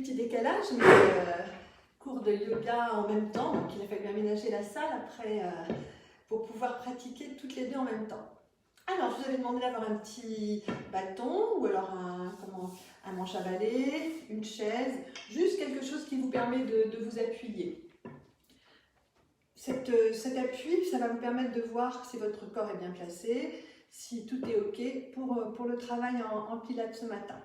petit décalage, mais cours de yoga en même temps, donc il a fallu aménager la salle après pour pouvoir pratiquer toutes les deux en même temps. Alors, je vous avais demandé d'avoir un petit bâton ou alors un manche à balai, une chaise, juste quelque chose qui vous permet de vous appuyer. Cet appui, ça va vous permettre de voir si votre corps est bien placé, si tout est OK pour le travail en pilates ce matin.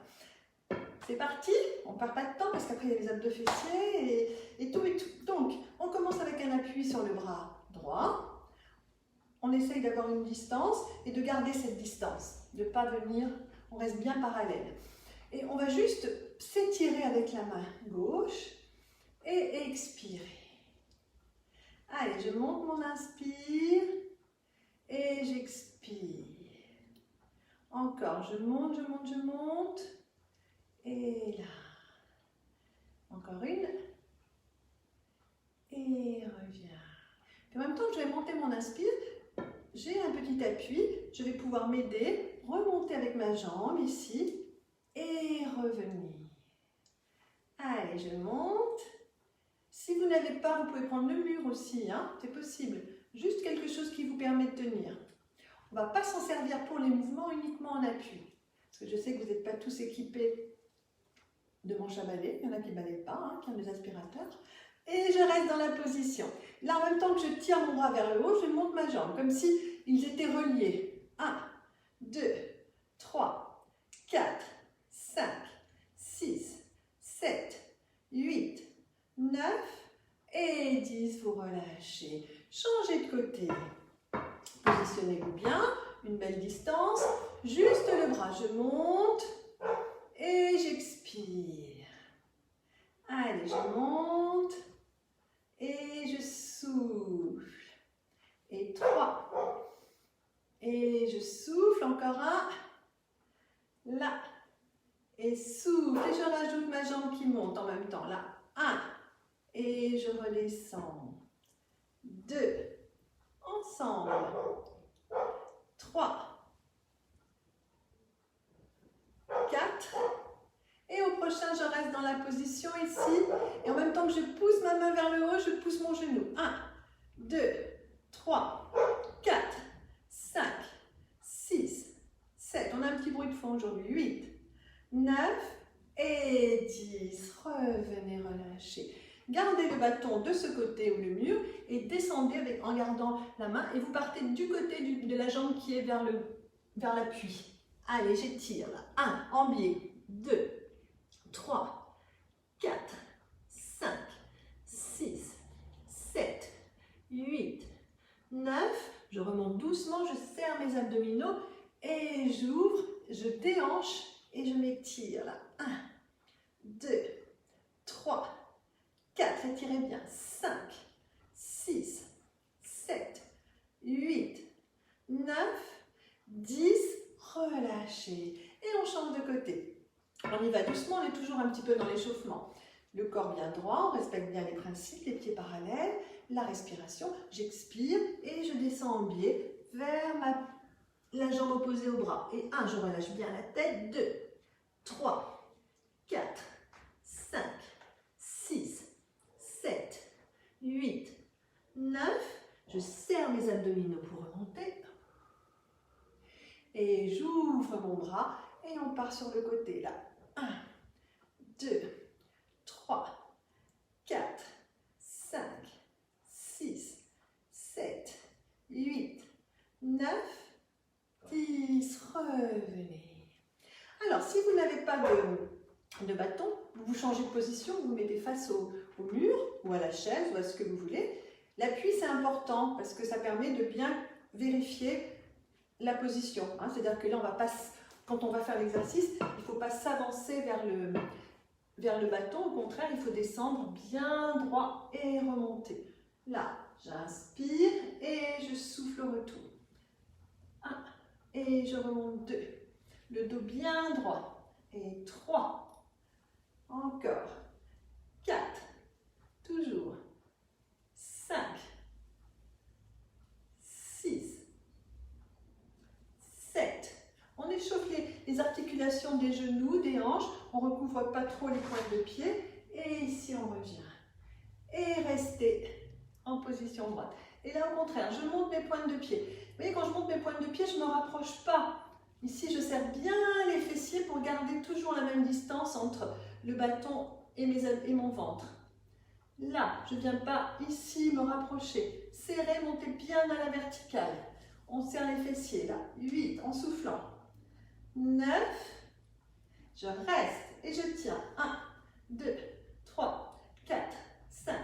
C'est parti, on ne perd pas de temps parce qu'après il y a les abdos fessiers et tout et tout. Donc, on commence avec un appui sur le bras droit. On essaye d'avoir une distance et de garder cette distance, de ne pas venir, on reste bien parallèle. Et on va juste s'étirer avec la main gauche et expirer. Allez, je monte mon inspire et j'expire. Encore, je monte, je monte, je monte. Et là. Encore une. Et reviens. Puis en même temps que je vais monter mon inspire, j'ai un petit appui. Je vais pouvoir m'aider, remonter avec ma jambe ici et revenir. Allez, je monte. Si vous n'avez pas, vous pouvez prendre le mur aussi, hein, c'est possible. Juste quelque chose qui vous permet de tenir. On ne va pas s'en servir pour les mouvements, uniquement en appui. Parce que je sais que vous n'êtes pas tous équipés de manche à balai. Il y en a qui ne balayent pas, hein, qui ont des aspirateurs. Et je reste dans la position. Là, en même temps que je tire mon bras vers le haut, je monte ma jambe, comme si ils étaient reliés. 1, 2, 3, 4, 5, 6, 7, 8, 9 et 10. Vous relâchez. Changez de côté. Positionnez-vous bien. Une belle distance. Juste le bras. Je monte et j'expire. Allez, je monte et je souffle. Et 3. Et je souffle. Encore un. Là. Et souffle. Et je rajoute ma jambe qui monte en même temps. Là. 1. Et je redescends. 2. Ensemble. 3. 4. Et au prochain, je reste dans la position ici. Et en même temps que je pousse ma main vers le haut, je pousse mon genou. 1, 2, 3, 4, 5, 6, 7. On a un petit bruit de fond aujourd'hui. 8, 9 et 10. Revenez relâcher. Gardez le bâton de ce côté ou le mur et descendez en gardant la main. Et vous partez du côté de la jambe qui est vers l'appui. Allez, j'étire là. 1, en biais. 2, 3, 4, 5, 6, 7, 8, 9. Je remonte doucement, je serre mes abdominaux et j'ouvre, je déhanche et je m'étire là. 1, 2, 3, 4, étirez bien. 5, 6, 7, 8, 9, 10. Relâchez. Et on change de côté. On y va doucement, on est toujours un petit peu dans l'échauffement. Le corps bien droit, on respecte bien les principes, les pieds parallèles, la respiration. J'expire et je descends en biais vers la jambe opposée au bras. Et 1, je relâche bien la tête. 2, 3, 4, 5, 6, 7, 8, 9. Je serre mes abdominaux pour remonter. Et j'ouvre mon bras et on part sur le côté là. 1, 2, 3, 4, 5, 6, 7, 8, 9, 10. Revenez. Alors, si vous n'avez pas de bâton, vous changez de position, vous vous mettez face au mur ou à la chaise ou à ce que vous voulez. L'appui, c'est important parce que ça permet de bien vérifier la position. Hein. C'est-à-dire que là, quand on va faire l'exercice, il ne faut pas s'avancer vers le bâton. Au contraire, il faut descendre bien droit et remonter. Là, j'inspire et je souffle au retour. 1 et je remonte. 2. Le dos bien droit. Et 3. Encore. 4. Toujours. 5. 6. 7. On échauffe les articulations articulations des genoux, des hanches. On ne recouvre pas trop les pointes de pied. Et ici, on revient. Et restez en position droite. Et là, au contraire, je monte mes pointes de pied. Vous voyez, quand je monte mes pointes de pied, je ne me rapproche pas. Ici, je serre bien les fessiers pour garder toujours la même distance entre le bâton et mon ventre. Là, je ne viens pas ici me rapprocher. Serrez, montez bien à la verticale. On serre les fessiers, là. 8, en soufflant. 9, je reste et je tiens. 1, 2, 3, 4, 5,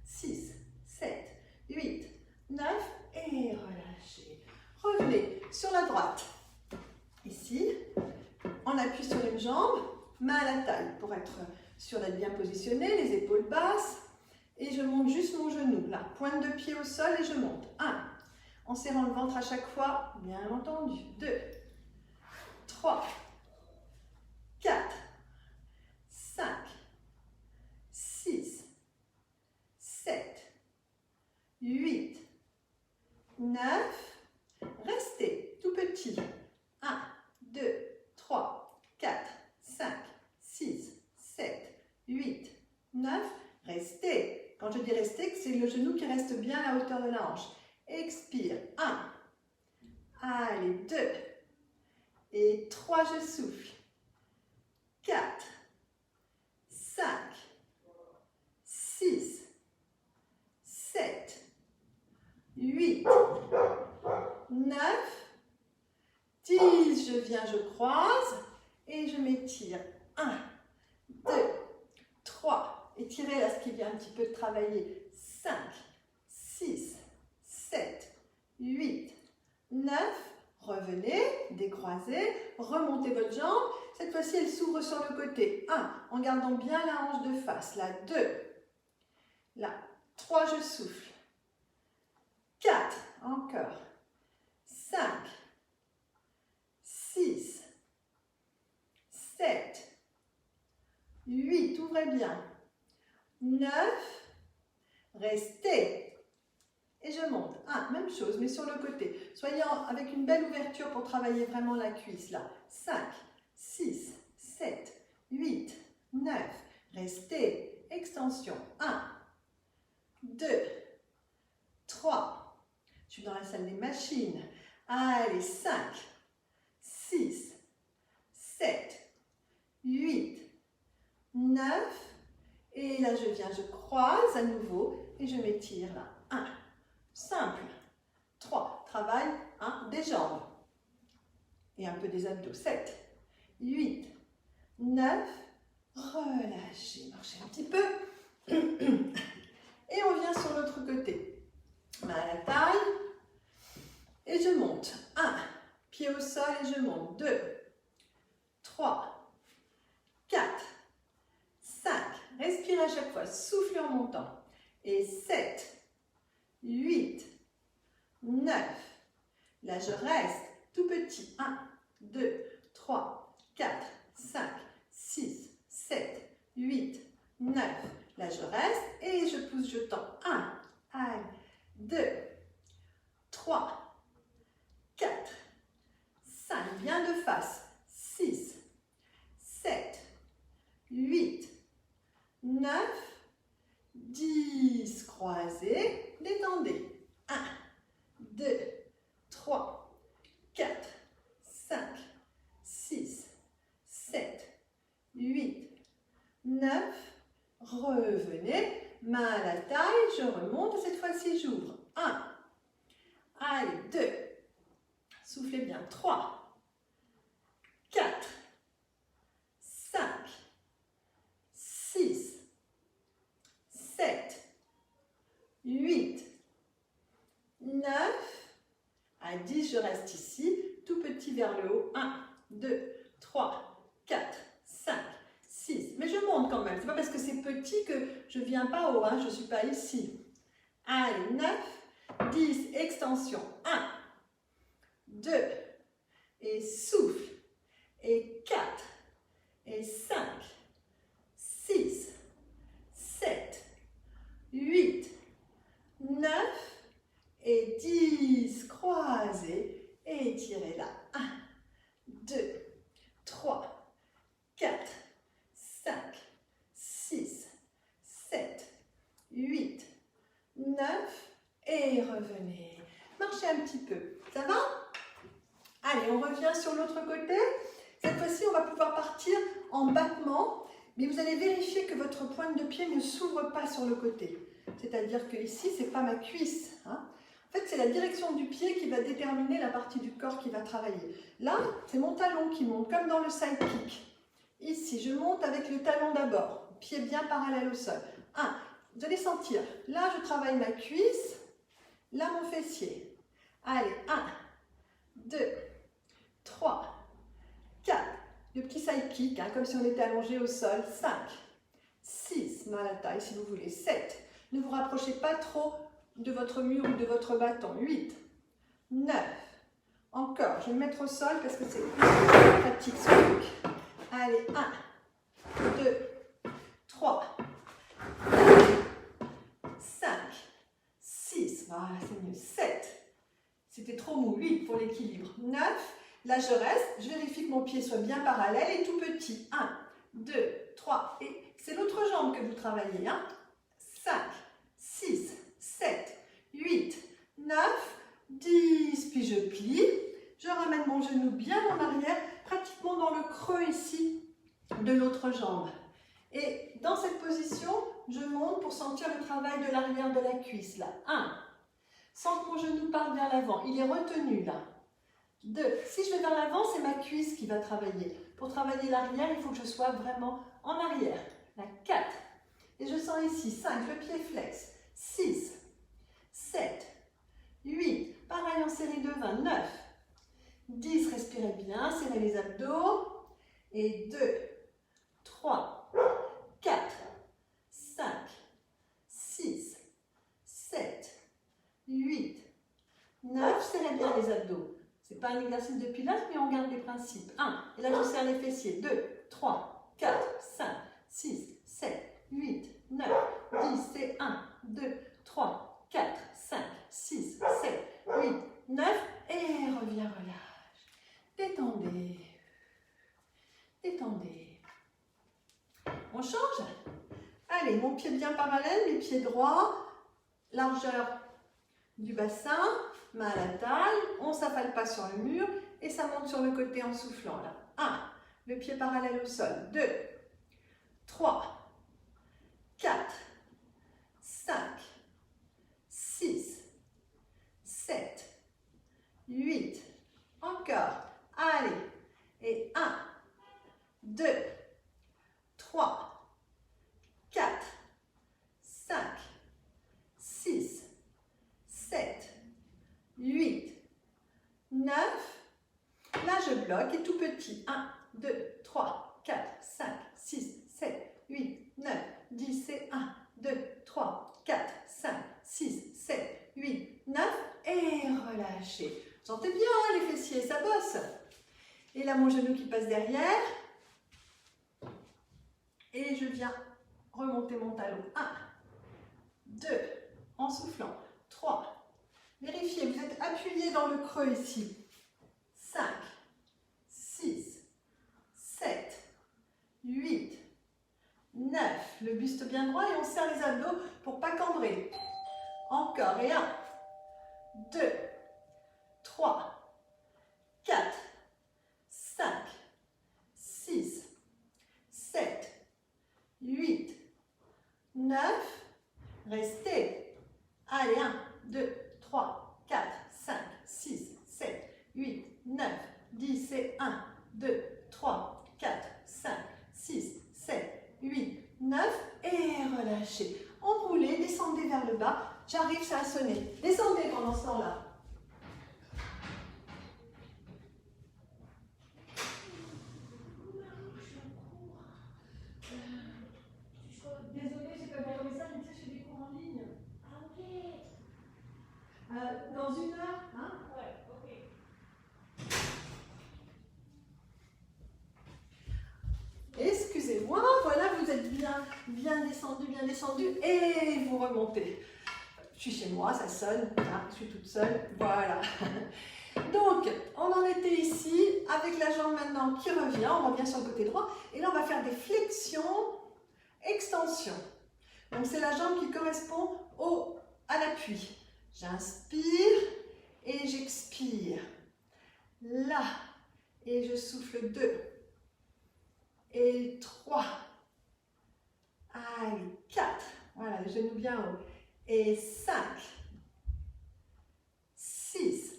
6, 7, 8, 9 et relâchez. Revenez sur la droite. Ici, on appuie sur une jambe, main à la taille pour être sûr d'être bien positionné, les épaules basses. Et je monte juste mon genou, là, pointe de pied au sol et je monte. 1, en serrant le ventre à chaque fois, bien entendu. 2, 3, 4, 5, 6, 7, 8, 9, restez tout petit. 1, 2, 3, 4, 5, 6, 7, 8, 9, restez. Quand je dis rester, c'est le genou qui reste bien à la hauteur de la hanche. Expire. 1. Allez, 2. Et 3, je souffle. 4. 5. 6. 7. 8. 9. 10. Je viens, je croise. Et je m'étire. 1, 2, 3. Étirez là ce qui vient un petit peu de travailler. 5, 6, 7, 8, 9. Revenez, décroisez, remontez votre jambe. Cette fois-ci, elle s'ouvre sur le côté. 1, en gardant bien la hanche de face. Là, 2. Là, 3, je souffle. 4, encore. 5, 6, 7, 8, ouvrez bien. 9, restez. Et je monte. 1, même chose, mais sur le côté. Soyez avec une belle ouverture pour travailler vraiment la cuisse. Là, 5, 6, 7, 8, 9. Restez. Extension. 1, 2, 3. Je suis dans la salle des machines. Allez, 5, 6, 7, 8, 9. Et là, je viens, je croise à nouveau et je m'étire là. 1, simple. 3, travail, des jambes. Et un peu des abdos. 7, 8, 9, relâchez, marchez un petit peu. Et on vient sur l'autre côté. Main à la taille. Et je monte. 1, pied au sol et je monte. 2, 3, 4, 5. Respirez à chaque fois, soufflez en montant. Et 7, 8, 9. Là, je reste tout petit. 1, 2, 3, 4, 5, 6, 7, 8, 9. Là, je reste et je pousse, je tends. 1, allez, 2, 3, 4, 5. Bien de face. 6, 7, 8, 9, 10, croisez, détendez. 1, 2, 3, 4, 5, 6, 7, 8, 9. Revenez, main à la taille, je remonte. Cette fois-ci, j'ouvre. 1, allez, 2, soufflez bien. 3, 4, 5, 6, 7, 8, 9, à 10, je reste ici, tout petit vers le haut. 1, 2, 3, 4, 5, 6. Mais je monte quand même. Ce n'est pas parce que c'est petit que je ne viens pas haut. Je ne suis pas ici. Allez, 9, 10, extension. 1, 2, et souffle. Et 4, et 5, 6, 7, 8, 9, et 10. Croisez et étirez là. 1, 2, 3, et revenez. Marchez un petit peu. Ça va? Allez, on revient sur l'autre côté. Cette fois-ci, on va pouvoir partir en battement, mais vous allez vérifier que votre pointe de pied ne s'ouvre pas sur le côté. C'est-à-dire que ici, ce n'est pas ma cuisse. Hein. En fait, c'est la direction du pied qui va déterminer la partie du corps qui va travailler. Là, c'est mon talon qui monte, comme dans le side kick. Ici, je monte avec le talon d'abord, pied bien parallèle au sol. 1, vous allez sentir, là, je travaille ma cuisse, là, mon fessier. Allez, 1, 2, 3, 4, le petit side kick, hein, comme si on était allongé au sol, 5, 6, mal à la taille si vous voulez, 7, ne vous rapprochez pas trop de votre mur ou de votre bâton, 8, 9, encore, je vais me mettre au sol parce que c'est pratique ce truc. Allez, 1, 2, 3, 5, 6, voilà, c'est mieux, 7, c'était trop mou, 8 pour l'équilibre, 9, là je reste, je vérifie que mon pied soit bien parallèle et tout petit, 1, 2, 3, et c'est l'autre jambe que vous travaillez, hein? 5, 6, 7, 8, 9, 10, puis je plie, je ramène mon genou bien en arrière, pratiquement dans le creux ici de l'autre jambe. Et dans cette position, je monte pour sentir le travail de l'arrière de la cuisse, là. 1, sans que mon genou parte vers l'avant, il est retenu là. 2, si je vais vers l'avant, c'est ma cuisse qui va travailler. Pour travailler l'arrière, il faut que je sois vraiment en arrière. Là, 4, et je sens ici, 5, le pied flex, 6, 7, 8, pareil en série de 20, 9, 10, respirez bien, serrez les abdos, et 2, 3, 4, 5, 6, 7, 8, 9, serrez bien les abdos. Ce n'est pas un exercice de pilates, mais on garde les principes. 1, et là je serre les fessiers, 2, 3, 4, 5, 6, 7, 8, 9, 10, c'est 1, 2, 3, 4, 5, 6, 7, 8, 9, et reviens, relâche. Détendez. Détendez. On change? Allez, mon pied bien parallèle, mes pieds droits, largeur du bassin, main à la taille, on ne s'affale pas sur le mur et ça monte sur le côté en soufflant là. 1, le pied parallèle au sol, 2, 3, 4, 5, 6, 7, 8, encore, allez, et 1, 2, 3, 4, 5, 6, 7, 8, 9, là je bloque et tout petit, 1, 2, 3, 4, 5, 6, 7, 8, 9, 10, c'est 1, 2, 3, 4, 5, 6, 7, 8, 9, et relâchez. Sentez bien hein, les fessiers, ça bosse. Et là mon genou qui passe derrière, et je viens remonter mon talon, 1, 2, en soufflant, 3, vérifiez, vous êtes appuyé dans le creux ici, 5, 6, 7, 8, 9, le buste bien droit et on serre les abdos pour ne pas cambrer. Encore, et 1, 2, 3, 4, 5, 6, 7, 8, 9, restez. Allez, 1, 2, 3, 4, 5, 6, 7, 8, 9, 10 et 1, 2, 3, 4, 5, 6, 7, 8, 9 et relâchez. Enroulez, descendez vers le bas. J'arrive, ça a sonné. Descendez pendant ce temps-là. Désolée, j'ai pas bien comme ça, mais tu sais, je fais des cours en ligne. Ah, ok. Dans 1 heure, hein? Ouais, ok. Excusez-moi, voilà, vous êtes bien descendu, et vous remontez. Je suis chez moi, ça sonne, hein, je suis toute seule, voilà. Donc, on en était ici, avec la jambe maintenant qui revient, on revient sur le côté droit, et là on va faire des flexions, extensions. Donc c'est la jambe qui correspond au à l'appui. J'inspire et j'expire. Là, et je souffle 2. Et 3. Allez, 4. Voilà, les genoux bien haut. Et 5. 6.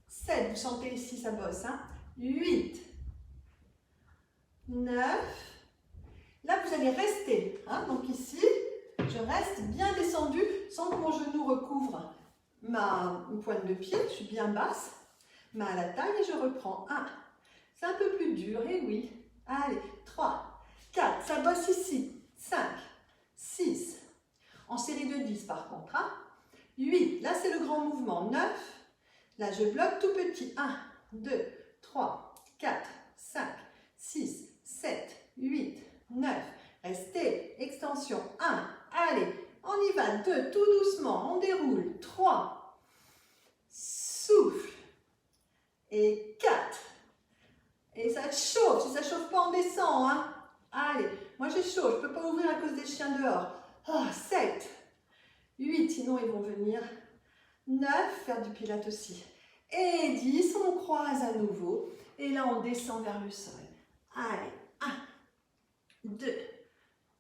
7. Vous sentez ici, ça bosse. Hein? 8. 9. Là, vous allez rester. Hein? Donc ici, je reste bien descendu sans que mon genou recouvre ma pointe de pied. Je suis bien basse. Main à la taille et je reprends. 1. C'est un peu plus dur, et oui. Allez, 3, 4. Ça bosse ici. 5, 6. En série de 10 par contre. Hein? 8. Là, c'est le grand mouvement. 9. Là, je bloque tout petit. 1, 2, 3, 4, 5, 6, 7, 8, 9. Restez. Extension. 1. Allez, on y va. 2. Tout doucement. On déroule. 3. Souffle. Et 4. Et ça chauffe. Si ça ne chauffe pas, on descend. Hein? Allez, moi j'ai chaud. Je ne peux pas ouvrir à cause des chiens dehors. 7. 8. Sinon, ils vont venir. 9. Faire du pilate aussi. Et 10. On croise à nouveau. Et là, on descend vers le sol. Allez. 1, 2,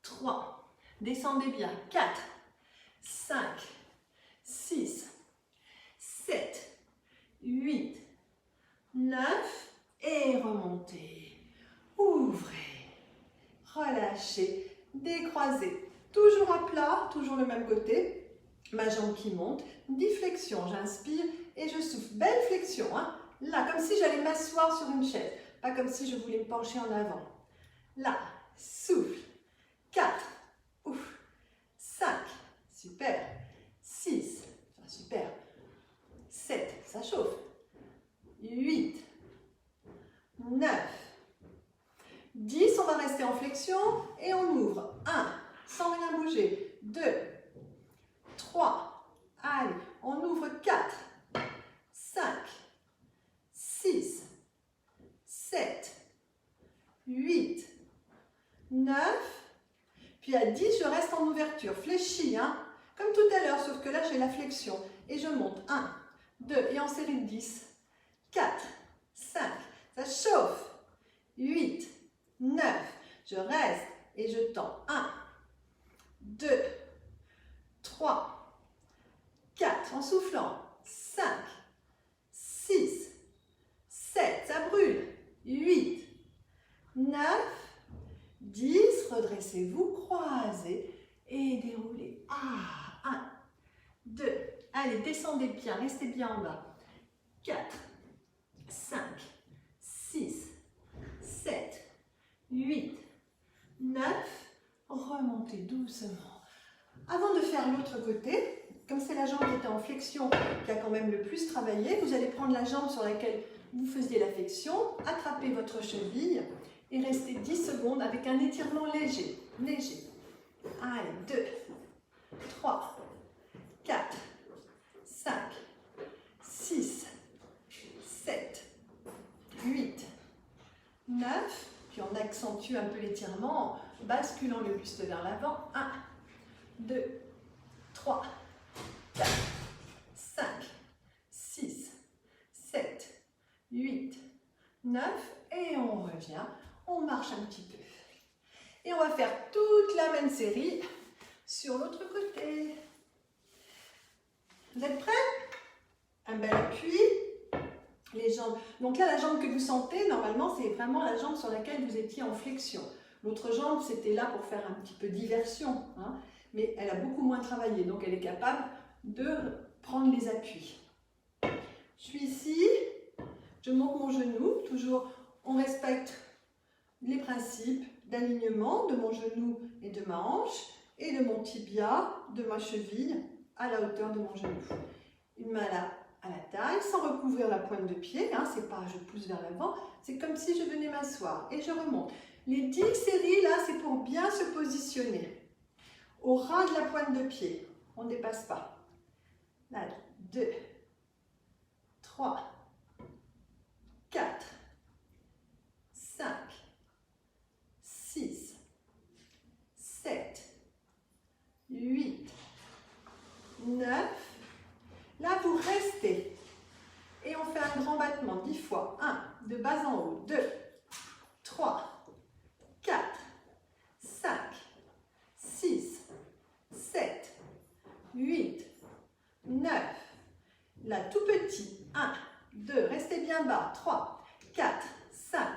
3. Descendez bien. 4, 5, 6, 7, 8, 9 et remontez. Ouvrez, relâchez, décroisez. Toujours à plat, toujours le même côté. Ma jambe qui monte. 10 flexions, j'inspire et je souffle. Belle flexion, hein? Là, comme si j'allais m'asseoir sur une chaise. Pas comme si je voulais me pencher en avant. Là, souffle. 4, ouf. 5, super. 6, super. 7, ça chauffe. 8, 9, 10, on va rester en flexion et on ouvre. 1, sans rien bouger. 2, 3, allez, on ouvre 4, 5, 6, 7, 8, 9, puis à 10, je reste en ouverture, fléchie, hein, comme tout à l'heure, sauf que là, j'ai la flexion. Et je monte. 1, 2, et en série de 10, 4, 5, ça chauffe. 8, 9, je reste et je tends. 1, 2, 3, 4, en soufflant. 5, 6, 7, ça brûle. 8, 9, 10, redressez-vous, croisez et déroulez. 1, 2, allez, descendez bien, restez bien en bas. 4, 5, 6, 7, 8, 9, remontez doucement. Avant de faire l'autre côté, comme c'est la jambe qui était en flexion qui a quand même le plus travaillé, vous allez prendre la jambe sur laquelle vous faisiez la flexion, attrapez votre cheville et restez 10 secondes avec un étirement léger. Léger. Allez, 2, 3, 4, 5, 6, 7, 8, 9. Puis on accentue un peu l'étirement en basculant le buste vers l'avant. 1, 2, 3, 4, 5, 6, 7, 8, 9. Et on revient. On marche un petit peu. Et on va faire toute la même série sur l'autre côté. Vous êtes prêts? Un bel appui. Les jambes. Donc là, la jambe que vous sentez, normalement, c'est vraiment la jambe sur laquelle vous étiez en flexion. L'autre jambe, c'était là pour faire un petit peu diversion. Hein, mais elle a beaucoup moins travaillé. Donc, elle est capable de prendre les appuis. Je suis ici. Je monte mon genou. Toujours, on respecte les principes d'alignement de mon genou et de ma hanche et de mon tibia, de ma cheville à la hauteur de mon genou. Une main à la taille sans recouvrir la pointe de pied, hein, c'est pas je pousse vers l'avant, c'est comme si je venais m'asseoir et je remonte. Les 10 séries là, c'est pour bien se positionner au ras de la pointe de pied, on ne dépasse pas. Là, 2, 3, 4, 5, 6, 7, 8, Là, tout petit. 1, 2, restez bien bas. 3, 4, 5,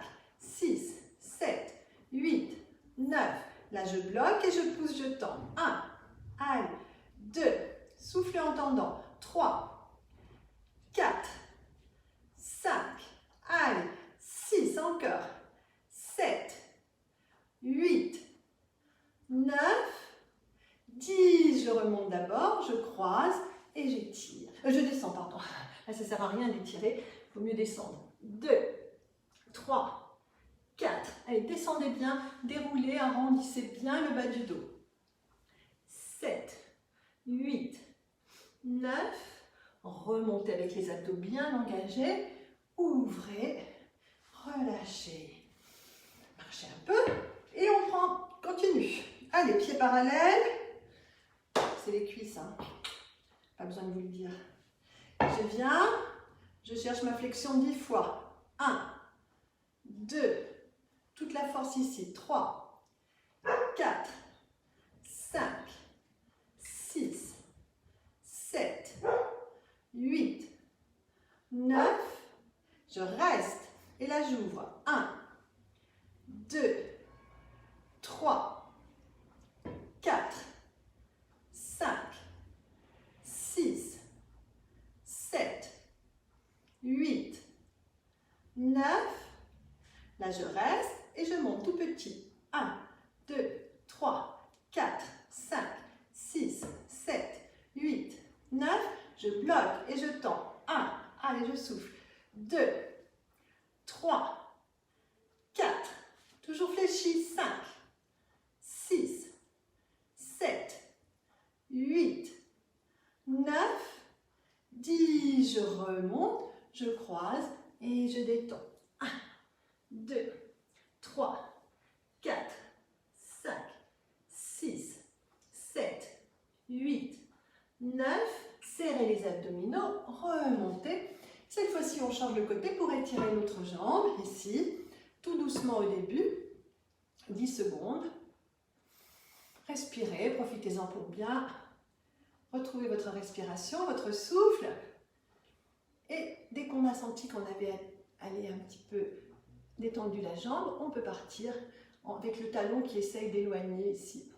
6, 7, 8, 9. Là, je bloque et je pousse, je tends. 1, allez, 2, soufflez en tendant. 3, 4, 5, allez, 6, encore. 7, 8, 9, 10. Je remonte d'abord, je croise et j'étire. Je descends, pardon. Là, ça ne sert à rien d'étirer, il faut mieux descendre. 2, 3, 4. Allez, descendez bien, déroulez, arrondissez bien le bas du dos. 7, 8, 9. Remontez avec les abdos bien engagés. Ouvrez, relâchez. Marchez un peu et on prend, continue. Allez, pieds parallèles. C'est les cuisses, hein. Pas besoin de vous le dire. Je viens, je cherche ma flexion 10 fois. 1, 2, toute la force ici. 3, 4, 5, 6, 7, 8, 9. Je reste. Et là, j'ouvre. 1, 2, 3, 4, 5, 6, 7, 8, 9. Là, je reste et je monte tout petit. 1, 2, 3, 4, 5, 6, 7, 8, 9. Je bloque et je tends. 1, allez, je souffle. 2, 3, 4, toujours fléchi. 5, 6, 7, 8, 9, 10. Je remonte, je croise et je détends. 1, 2, 3, 4, 5, 6, 7, 8, 9. Serrez les abdominaux, remontez. Cette fois-ci, on change de côté pour étirer l'autre jambe. Ici, tout doucement au début. 10 secondes. Respirez, profitez-en pour bien retrouver votre respiration, votre souffle. Et dès qu'on a senti qu'on avait allé un petit peu détendu la jambe, on peut partir avec le talon qui essaye d'éloigner ici.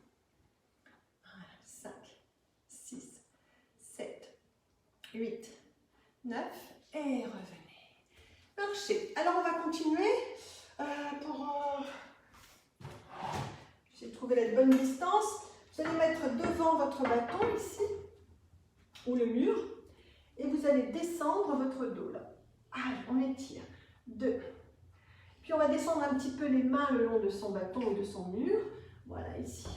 5, 6, 7, 8, 9 et revenez. Marchez. Alors on va continuer j'ai trouvé la bonne distance. Vous allez mettre devant votre bâton ici, ou le mur, et vous allez descendre votre dos là. Allez, on étire. 2. Puis on va descendre un petit peu les mains le long de son bâton ou de son mur. Voilà, ici.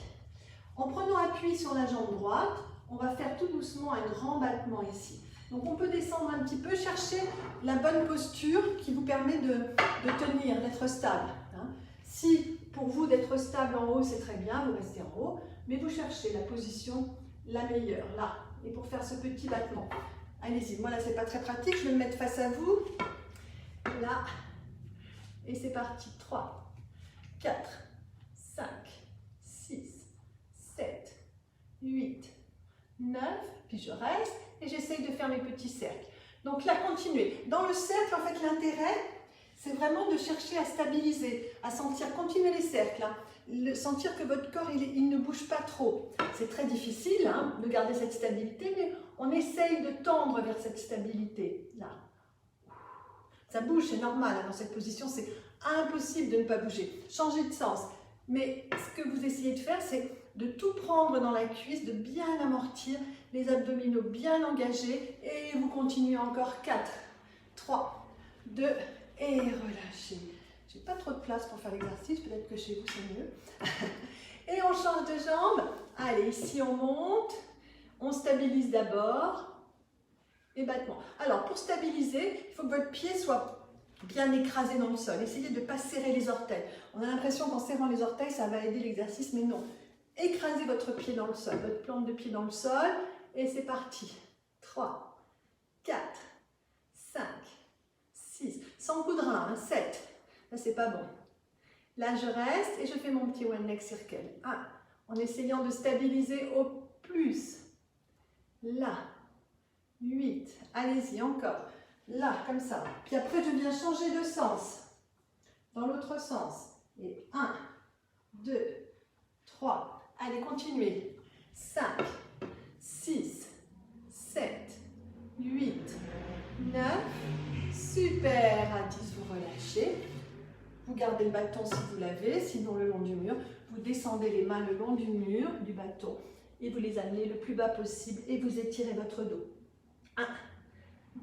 En prenant appui sur la jambe droite, on va faire tout doucement un grand battement ici. Donc on peut descendre un petit peu, chercher la bonne posture qui vous permet de tenir, d'être stable. Hein. Si pour vous d'être stable en haut, c'est très bien, vous restez en haut, mais vous cherchez la position la meilleure, là. Et pour faire ce petit battement, allez-y. Moi là, c'est pas très pratique, je vais me mettre face à vous. Là, et c'est parti. 3, 4, 5, 6, 7, 8, 9, puis je reste et j'essaye de faire mes petits cercles. Donc là, continuez. Dans le cercle, en fait, l'intérêt, c'est vraiment de chercher à stabiliser, à sentir, continuer les cercles, hein, sentir que votre corps, il ne bouge pas trop. C'est très difficile hein, de garder cette stabilité, mais on essaye de tendre vers cette stabilité. Là. Ça bouge, c'est normal, hein, dans cette position, c'est impossible de ne pas bouger. Changez de sens. Mais ce que vous essayez de faire, c'est de tout prendre dans la cuisse, de bien amortir, les abdominaux bien engagés, et vous continuez encore. 4, 3, 2, et relâchez. J'ai pas trop de place pour faire l'exercice, peut-être que chez vous c'est mieux. Et on change de jambe. Allez, ici on monte, on stabilise d'abord, et battement. Alors pour stabiliser, il faut que votre pied soit bien écrasé dans le sol. Essayez de ne pas serrer les orteils. On a l'impression qu'en serrant les orteils, ça va aider l'exercice, mais non. Écrasez votre pied dans le sol, votre plante de pied dans le sol, et c'est parti. 3, 4, 5, 6, sans coup de rein, hein, 7. Là, c'est pas bon. Là, je reste et je fais mon petit one leg circle. 1, en essayant de stabiliser au plus. Là. 8. Allez-y, encore. Là, comme ça. Puis après, je viens changer de sens. Dans l'autre sens. Et 1, 2, 3. Allez, continuez. 5, 6, 7, 8, 9. Super. À 10, vous relâchez. Vous gardez le bâton si vous l'avez, sinon le long du mur. Vous descendez les mains le long du mur, du bâton. Et vous les amenez le plus bas possible et vous étirez votre dos. 1,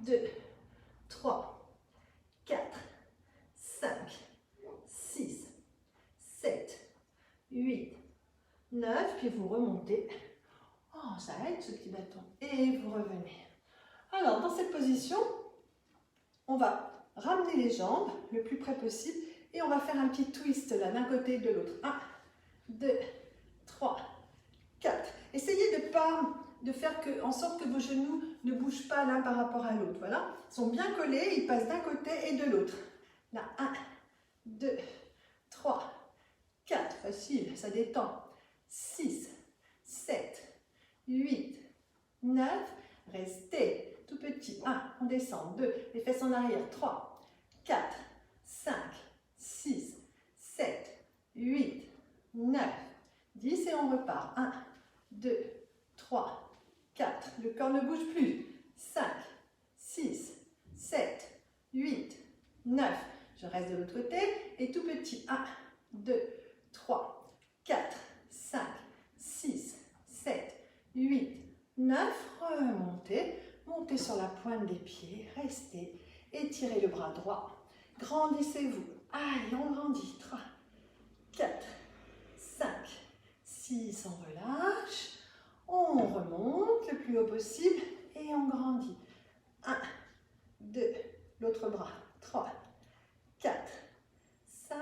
2, 3, 4, 5, 6, 7, 8, 9. Puis vous remontez. Oh, ça aide ce petit bâton. Et vous revenez. Alors, dans cette position, on va ramener les jambes le plus près possible et on va faire un petit twist là, d'un côté et de l'autre. 1, 2, 3, 4. Essayez de faire en sorte que vos genoux ne bougent pas l'un par rapport à l'autre. Voilà. Ils sont bien collés, ils passent d'un côté et de l'autre. Là, 1, 2, 3, 4. Facile, ça détend. 6, 7, 8, 9. Restez tout petit. 1, on descend. 2, les fesses en arrière. 3, 4, 5, 6, 7, 8, 9, 10 et on repart. 1, 2, 3, 4. Le corps ne bouge plus. 5, 6, 7, 8, 9. Je reste de l'autre côté et tout petit. 1, 2, 3, 4, 5, 6, 7, 8, 9. Remontez. Montez sur la pointe des pieds. Restez. Étirez le bras droit. Grandissez-vous. Allez, on grandit. 3, 4, 5, 6. On relâche. On remonte le plus haut possible et on grandit. 1, 2, l'autre bras. 3, 4, 5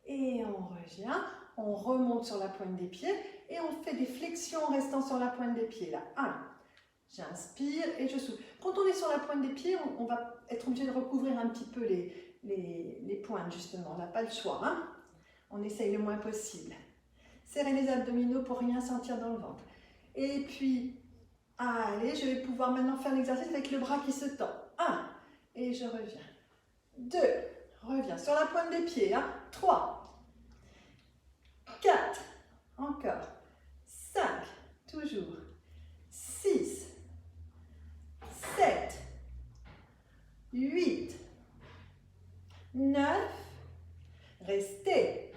et on revient. On remonte sur la pointe des pieds et on fait des flexions en restant sur la pointe des pieds. Là, 1, j'inspire et je souffle. Quand on est sur la pointe des pieds, on va être obligé de recouvrir un petit peu les pointes justement. On n'a pas le choix. Hein? On essaye le moins possible. Serrez les abdominaux pour rien sentir dans le ventre. Et puis, allez, je vais pouvoir maintenant faire l'exercice avec le bras qui se tend. 1, et je reviens. 2, reviens sur la pointe des pieds. 3, 4, encore. 5, toujours. 6, 7, 8, 9. Restez.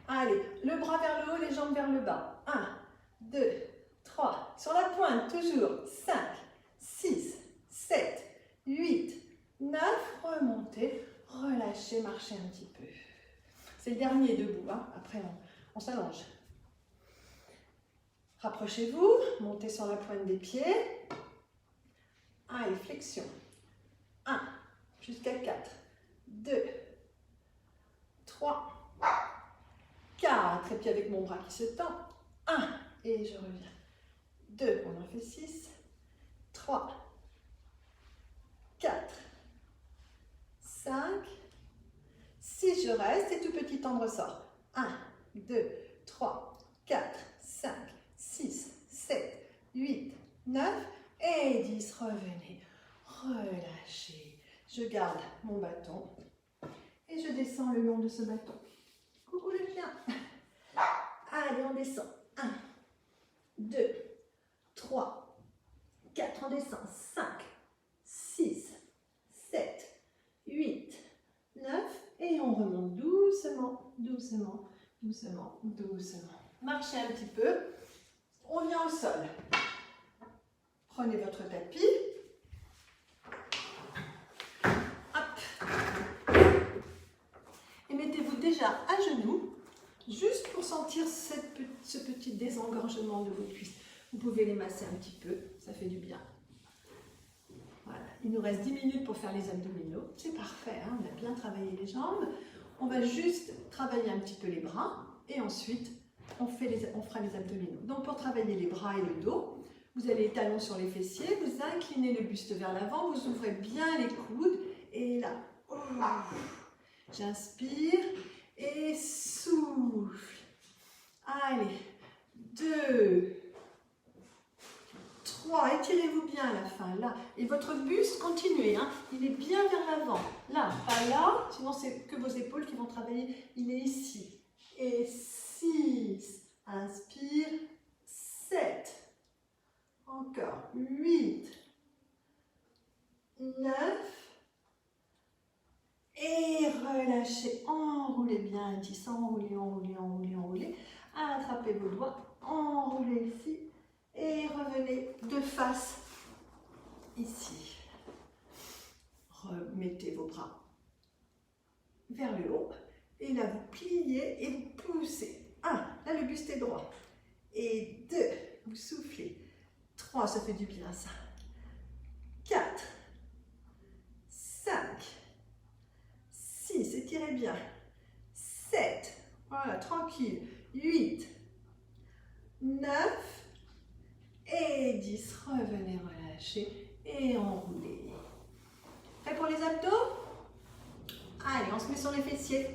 Allez, le bras vers le haut, les jambes vers le bas. 1, 2, 3. Sur la pointe, toujours. 5, 6, 7, 8, 9. Remontez, relâchez, marchez un petit peu. C'est le dernier debout. Hein. Après, on s'allonge. Rapprochez-vous, montez sur la pointe des pieds. Allez, flexion. 1, jusqu'à 4, 2, 3, 4. Et puis avec mon bras qui se tend. 1, et je reviens. 2, on en fait 6, 3, 4, 5, 6, je reste et tout petit temps de ressort. 1, 2, 3, 4, 5, 6, 7, 8, 9 et 10. Revenez, relâchez. Je garde mon bâton et je descends le long de ce bâton. Coucou le chien. Allez, on descend. 1, 2, 3, 4, on descend. 5, 6, 7, 8, 9 et on remonte doucement, doucement, doucement, doucement. Marchez un petit peu. On vient au sol. Prenez votre tapis. Hop. Et mettez-vous déjà à genoux, juste pour sentir ce petit désengorgement de vos cuisses. Vous pouvez les masser un petit peu, ça fait du bien. Voilà. Il nous reste 10 minutes pour faire les abdominaux. C'est parfait, hein, on a bien travaillé les jambes. On va juste travailler un petit peu les bras et ensuite on fera les abdominaux. Donc pour travailler les bras et le dos, vous avez les talons sur les fessiers, vous inclinez le buste vers l'avant, vous ouvrez bien les coudes et là, j'inspire et souffle. Allez, 2, 3, 3, étirez-vous bien à la fin, là. Et votre buste, continuez, hein. Il est bien vers l'avant. Là, pas là, sinon c'est que vos épaules qui vont travailler. Il est ici. Et 6, inspire, 7, encore, 8, 9, et relâchez, enroulez bien, 10, enroulez, enroulez, enroulez, enroulez, attrapez vos doigts, enroulez ici, et revenez de face, ici. Remettez vos bras vers le haut, et là vous pliez et vous poussez. 1, là le buste est droit, et 2, vous soufflez, 3, ça fait du bien ça, 4, 5, 6, étirez bien, 7, voilà, tranquille, 8, 9, et 10, revenez relâcher et enroulez. Prêt pour les abdos? Allez, on se met sur les fessiers.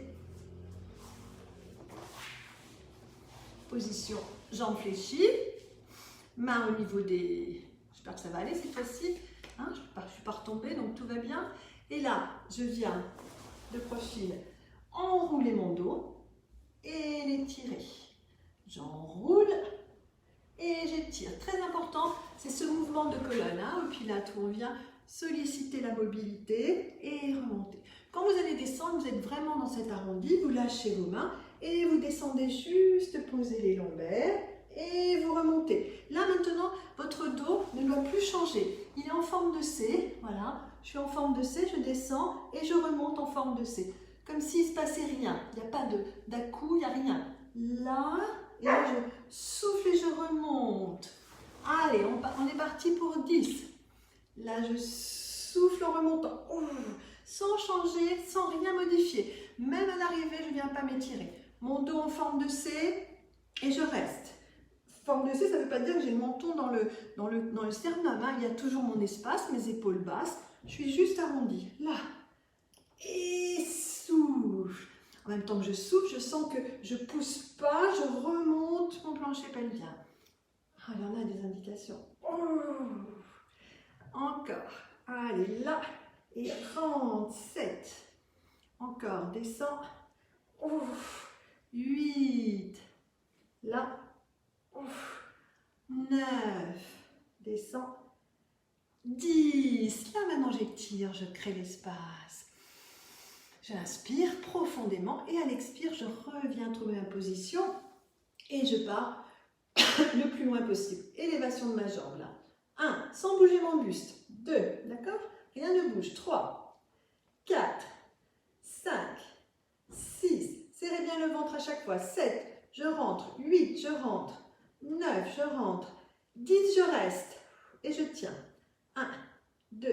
Position, jambes fléchies, main au niveau des... J'espère que ça va aller cette fois-ci. Hein, je ne suis pas retombée, donc tout va bien. Et là, je viens de profil enrouler mon dos et l'étirer. J'enroule et j'étire. Très important, c'est ce mouvement de colonne. Hein, et puis là, on vient solliciter la mobilité et remonter. Quand vous allez descendre, vous êtes vraiment dans cet arrondi, vous lâchez vos mains et vous descendez juste, posez les lombaires et vous remontez. Là maintenant, votre dos ne doit plus changer. Il est en forme de C, voilà. Je suis en forme de C, je descends et je remonte en forme de C. Comme s'il ne se passait rien. Il n'y a pas d'à-coup, il n'y a rien. Là, et là je souffle et je remonte. Allez, on est parti pour 10. Là, je souffle en remontant. Sans changer, sans rien modifier. Même à l'arrivée, je ne viens pas m'étirer. Mon dos en forme de C et je reste. Forme de C, ça ne veut pas dire que j'ai le menton dans le sternum. Hein. Il y a toujours mon espace, mes épaules basses. Je suis juste arrondie. Là. Et souffle. En même temps que je souffle, je sens que je ne pousse pas, je remonte mon plancher pelvien. Ah, il y en a des indications. Encore. Allez, là. Et 37. Encore, descends. 8. Là. 9. Descends. 10. Là, maintenant, j'étire, je crée l'espace. J'inspire profondément et à l'expire, je reviens trouver ma position et je pars le plus loin possible. Élévation de ma jambe, là. 1. Sans bouger mon buste. 2. D'accord? Rien ne bouge. 3, 4, 5, 6. Serrez bien le ventre à chaque fois. 7. Je rentre. 8. Je rentre. 9. Je rentre. 10. Je reste. Et je tiens. 1, 2,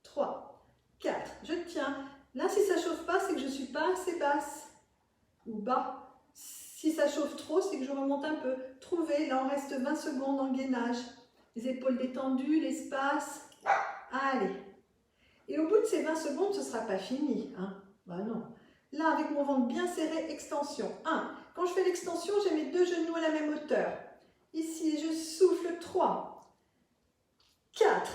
3, 4. Je tiens. Là, si ça ne chauffe pas, c'est que je ne suis pas assez basse ou bas. Si ça chauffe trop, c'est que je remonte un peu. Trouvez, là, on reste 20 secondes en gainage. Les épaules détendues, l'espace. Allez. Et au bout de ces 20 secondes, ce ne sera pas fini. Hein? Ben non. Là, avec mon ventre bien serré, extension. 1. Quand je fais l'extension, j'ai mes deux genoux à la même hauteur. Ici, je souffle. 3, 4.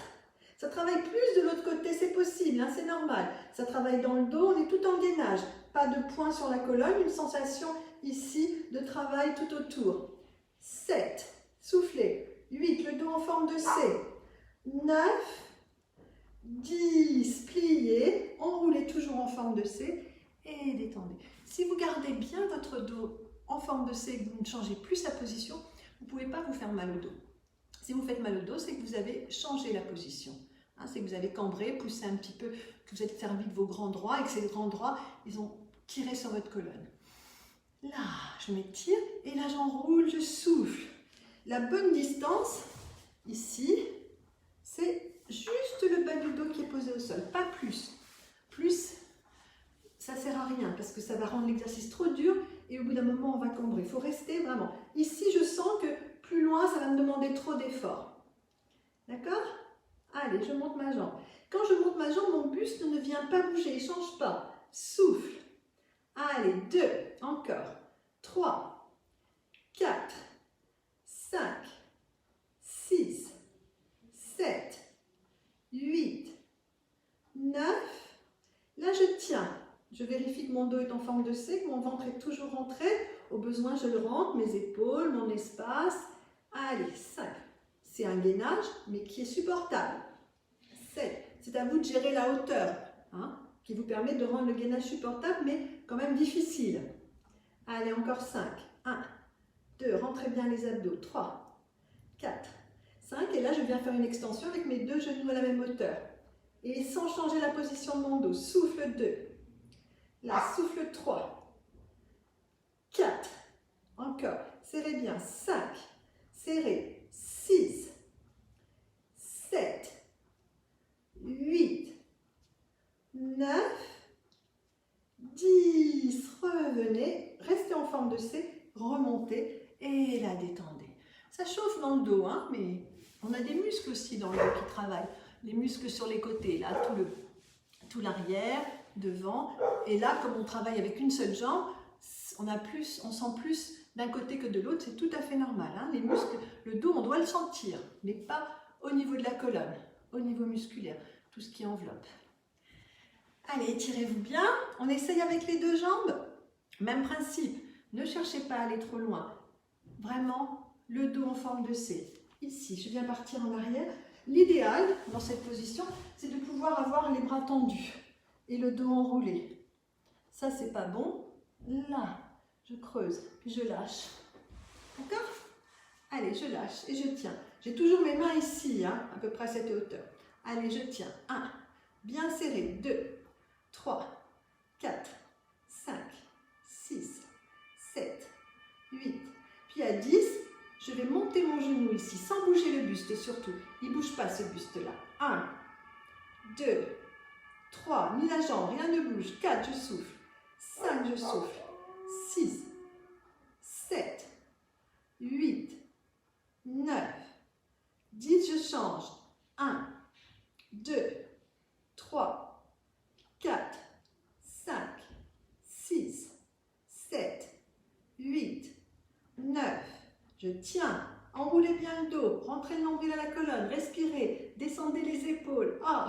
Ça travaille plus de l'autre côté, c'est possible, hein, c'est normal. Ça travaille dans le dos, on est tout en gainage. Pas de poids sur la colonne, une sensation ici de travail tout autour. 7, soufflez. 8, le dos en forme de C. 9, 10, pliez, enroulez toujours en forme de C et détendez. Si vous gardez bien votre dos en forme de C et que vous ne changez plus sa position, vous ne pouvez pas vous faire mal au dos. Si vous faites mal au dos, c'est que vous avez changé la position. Hein, c'est que vous avez cambré, poussé un petit peu, que vous êtes servi de vos grands droits et que ces grands droits, ils ont tiré sur votre colonne. Là, je m'étire et là, j'enroule, je souffle. La bonne distance, ici, c'est juste le bas du dos qui est posé au sol, pas plus. Plus, ça ne sert à rien parce que ça va rendre l'exercice trop dur et au bout d'un moment, on va cambrer. Il faut rester vraiment. Ici, je sens que plus loin, ça va me demander trop d'efforts. D'accord? Allez, je monte ma jambe. Quand je monte ma jambe, mon buste ne vient pas bouger, il ne change pas. Souffle. Allez, 2, encore. 3, 4, 5, 6, mon dos est en forme de C, que mon ventre est toujours rentré. Au besoin, je le rentre, mes épaules, mon espace. Allez, 5. C'est un gainage, mais qui est supportable. 7. C'est à vous de gérer la hauteur, hein, qui vous permet de rendre le gainage supportable, mais quand même difficile. Allez, encore 5. 1, 2, rentrez bien les abdos. 3, 4, 5. Et là, je viens faire une extension avec mes deux genoux à la même hauteur. Et sans changer la position de mon dos. Souffle 2. Là, souffle 3. 4. Encore. Serrez bien. 5. Serrez. 6. 7. 8. 9. 10. Revenez. Restez en forme de C. Remontez. Et la détendez. Ça chauffe dans le dos, hein, mais on a des muscles aussi dans le dos qui travaillent. Les muscles sur les côtés, là, tout l'arrière, devant. Et là, comme on travaille avec une seule jambe, on sent plus d'un côté que de l'autre. C'est tout à fait normal, hein. Les muscles, le dos, on doit le sentir, mais pas au niveau de la colonne, au niveau musculaire, tout ce qui enveloppe. Allez, étirez-vous bien. On essaye avec les deux jambes. Même principe. Ne cherchez pas à aller trop loin. Vraiment, le dos en forme de C. Ici, je viens partir en arrière. L'idéal, dans cette position, c'est de pouvoir avoir les bras tendus et le dos enroulé. Ça, c'est pas bon. Là, je creuse, puis je lâche. D'accord? Allez, je lâche et je tiens. J'ai toujours mes mains ici, hein, à peu près à cette hauteur. Allez, je tiens. 1, bien serré. 2, 3, 4, 5, 6, 7, 8. Puis à 10, je vais monter mon genou ici, sans bouger le buste surtout. Il ne bouge pas ce buste-là. 1, 2, 3, ni la jambe, rien ne bouge. 4, je souffle. 5, je souffle. 6, 7, 8, 9, 10, je change. 1, 2, 3, 4, 5, 6, 7, 8, 9. Je tiens. Enroulez bien le dos. Rentrez le nombril à la colonne. Respirez. Descendez les épaules. Oh.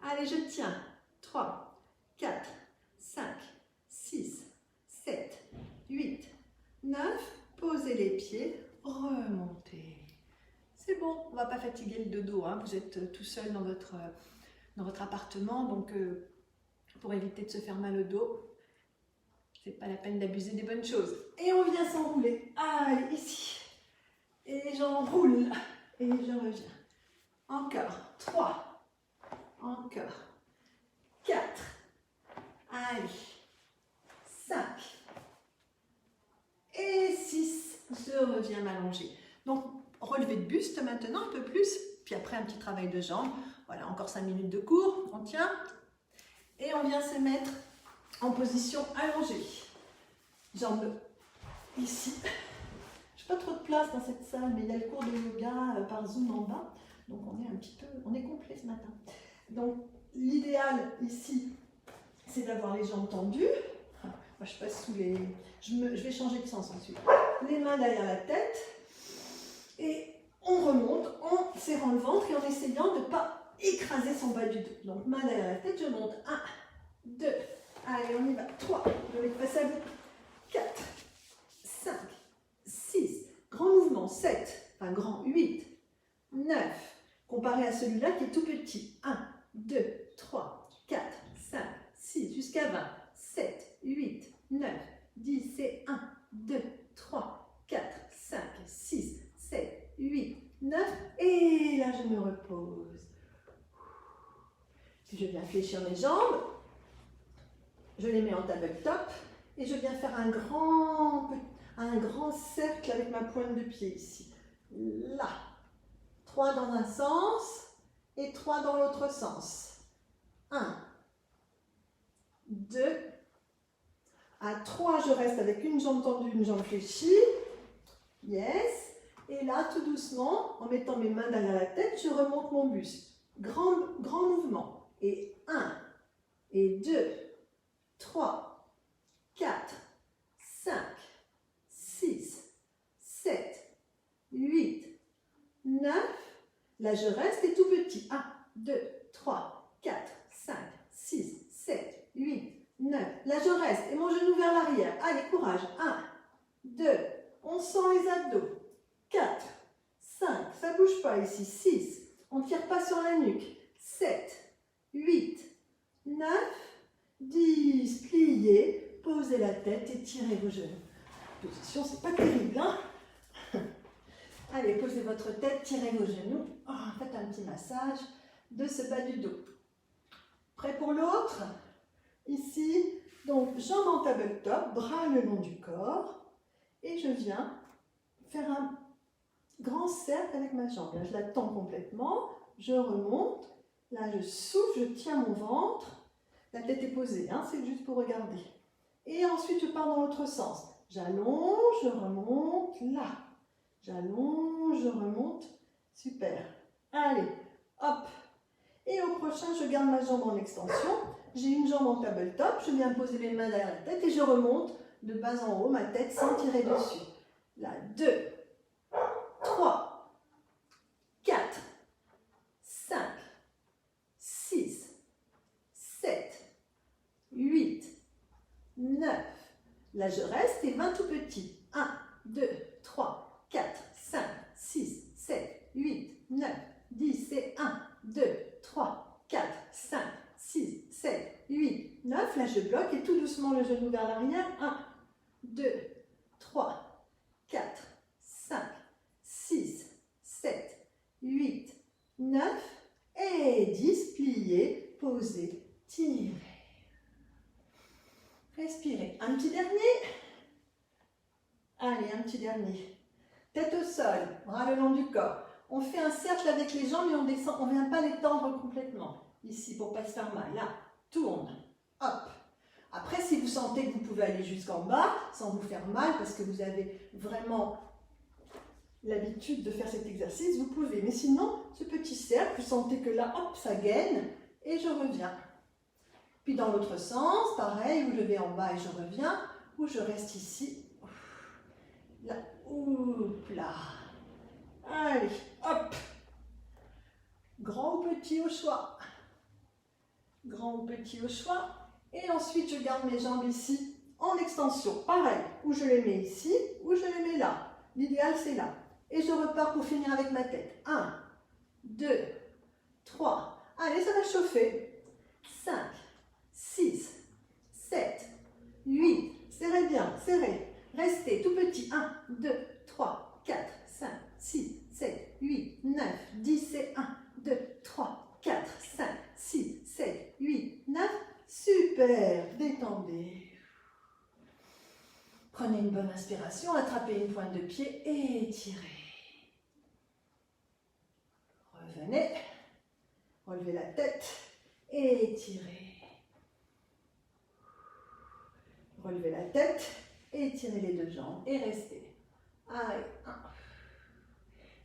Allez, je tiens. 3, 4, 5, 6, 7, 8, 9. Posez les pieds. Remontez. C'est bon. On ne va pas fatiguer le dodo, hein. Vous êtes tout seul dans votre appartement. Donc, pour éviter de se faire mal au dos, c'est pas la peine d'abuser des bonnes choses. Et on vient s'enrouler. Allez, ici. Et j'enroule. Et je reviens. Encore. 3. Encore. 4. Allez. 5. Et 6. Je reviens m'allonger. Donc, relevé de buste maintenant, un peu plus. Puis après, un petit travail de jambes. Voilà, encore 5 minutes de cours. On tient. Et on vient se mettre en position allongée. Jambes ici. Je n'ai pas trop de place dans cette salle, mais il y a le cours de yoga par Zoom en bas. Donc on est complet ce matin. Donc l'idéal ici, c'est d'avoir les jambes tendues. Moi je passe sous les... Je vais changer de sens ensuite. Les mains derrière la tête. Et on remonte en serrant le ventre et en essayant de ne pas écraser son bas du dos. Donc main derrière la tête, je monte. 1, 2, allez on y va. 3, je vais passer à bout. 4, 5, 6, grand mouvement, 7, enfin grand, 8, 9, comparé à celui-là qui est tout petit. 1, 2, 3, 4, 5, 6, jusqu'à 20, 7, 8, 9, 10, c'est 1, 2, 3, 4, 5, 6, 7, 8, 9, et là je me repose. Puis je viens fléchir mes jambes, je les mets en tabletop, et je viens faire un grand cercle avec ma pointe de pied ici. Là. 3 dans un sens et 3 dans l'autre sens. 1, 2. À 3, je reste avec une jambe tendue, une jambe fléchie. Yes. Et là, tout doucement, en mettant mes mains derrière la tête, je remonte mon buste. Grand mouvement. Et 1, et 2, 3, 4, 5, 6, 7, 8, 9. Là, je reste et tout petit. 1, 2, 3, 4, 5, 6, 7, 8, 9. Là, je reste et mon genou vers l'arrière. Allez, courage. 1, 2. On sent les abdos. 4, 5. Ça ne bouge pas ici. 6. On ne tire pas sur la nuque. 7, 8, 9, 10. Pliez. Posez la tête et tirez vos genoux. Position, c'est pas terrible, hein? Allez, posez votre tête, tirez vos genoux. Oh, faites un petit massage de ce bas du dos. Prêt pour l'autre? Ici, donc jambes en tabletop, bras le long du corps. Et je viens faire un grand cercle avec ma jambe. Là, je la tends complètement, je remonte. Là, je souffle, je tiens mon ventre. La tête est posée, hein, c'est juste pour regarder. Et ensuite, je pars dans l'autre sens. J'allonge, je remonte, là. J'allonge, je remonte. Super. Allez, hop. Et au prochain, je garde ma jambe en extension. J'ai une jambe en tabletop. Je viens poser mes mains derrière la tête et je remonte de bas en haut, ma tête sans tirer dessus. Là, 2, 3, 4, 5, 6, 7, 8, 9. Là, je reste et 20 tout petits. 1, 2, 3, 4, 5, 6, 7, 8, 9, 10 et 1, 2, 3, 4, 5, 6, 7, 8, 9. Là, je bloque et tout doucement le genou vers l'arrière. 1, 2, 3, 4, 5, 6, 7, 8, 9 et 10. Pliez, posez, tirez. Respirez. Un petit dernier. Allez, un petit dernier. Tête au sol, bras le long du corps. On fait un cercle avec les jambes et on descend. On ne vient pas les tendre complètement. Ici, pour ne pas se faire mal. Là, tourne. Hop. Après, si vous sentez que vous pouvez aller jusqu'en bas, sans vous faire mal, parce que vous avez vraiment l'habitude de faire cet exercice, vous pouvez. Mais sinon, ce petit cercle, vous sentez que là, hop, ça gaine. Et je reviens. Puis dans l'autre sens, pareil, où je vais en bas et je reviens, ou je reste ici. Là, oup, là. Allez, hop. Grand ou petit au choix. Grand ou petit au choix. Et ensuite, je garde mes jambes ici, en extension. Pareil, où je les mets ici, où je les mets là. L'idéal, c'est là. Et je repars pour finir avec ma tête. 1, 2, 3. Allez, ça va chauffer. 5, 6, 7, 8. Serrez bien, serrez. Restez tout petit. 1, 2, 3, 4, 5, 6, 7, 8, 9, 10 et 1, 2, 3, 4, 5, 6, 7, 8, 9. Super. Détendez. Prenez une bonne inspiration, attrapez une pointe de pied et étirez. Revenez. Relevez la tête et étirez. Relevez la tête, étirez les deux jambes et restez. Allez, 1.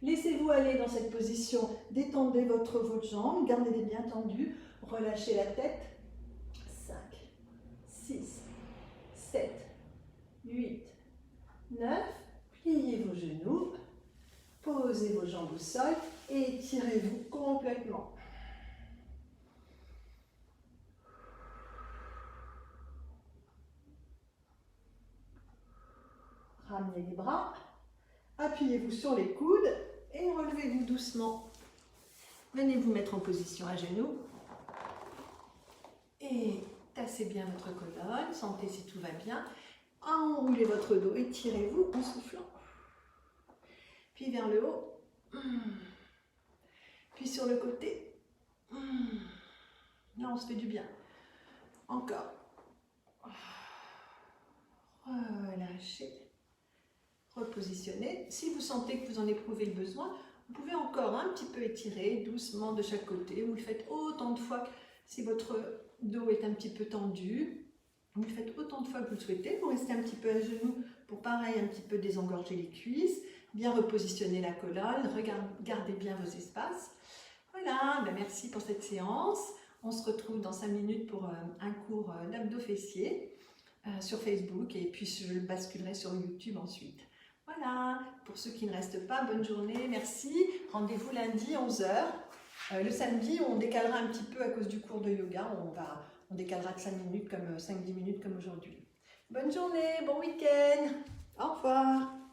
Laissez-vous aller dans cette position, détendez votre jambe, gardez-les bien tendues, relâchez la tête. 5, 6, 7, 8, 9. Pliez vos genoux, posez vos jambes au sol et étirez-vous complètement. Ramenez les bras, appuyez-vous sur les coudes et relevez-vous doucement. Venez vous mettre en position à genoux et tassez bien votre colonne, sentez si tout va bien. Enroulez votre dos, étirez-vous en soufflant. Puis vers le haut, puis sur le côté. Là, on se fait du bien. Encore. Relâchez. Repositionnez. Si vous sentez que vous en éprouvez le besoin, vous pouvez encore un petit peu étirer doucement de chaque côté. Vous le faites autant de fois si votre dos est un petit peu tendu. Vous le faites autant de fois que vous le souhaitez. Vous restez un petit peu à genoux pour pareil un petit peu désengorger les cuisses. Bien repositionner la colonne. Gardez bien vos espaces. Voilà, ben merci pour cette séance. On se retrouve dans 5 minutes pour un cours d'abdos fessiers sur Facebook et puis je le basculerai sur YouTube ensuite. Voilà, pour ceux qui ne restent pas, bonne journée, merci. Rendez-vous lundi 11 h. Le samedi, on décalera un petit peu à cause du cours de yoga. On décalera de 5 minutes, comme 5-10 minutes comme aujourd'hui. Bonne journée, bon week-end. Au revoir.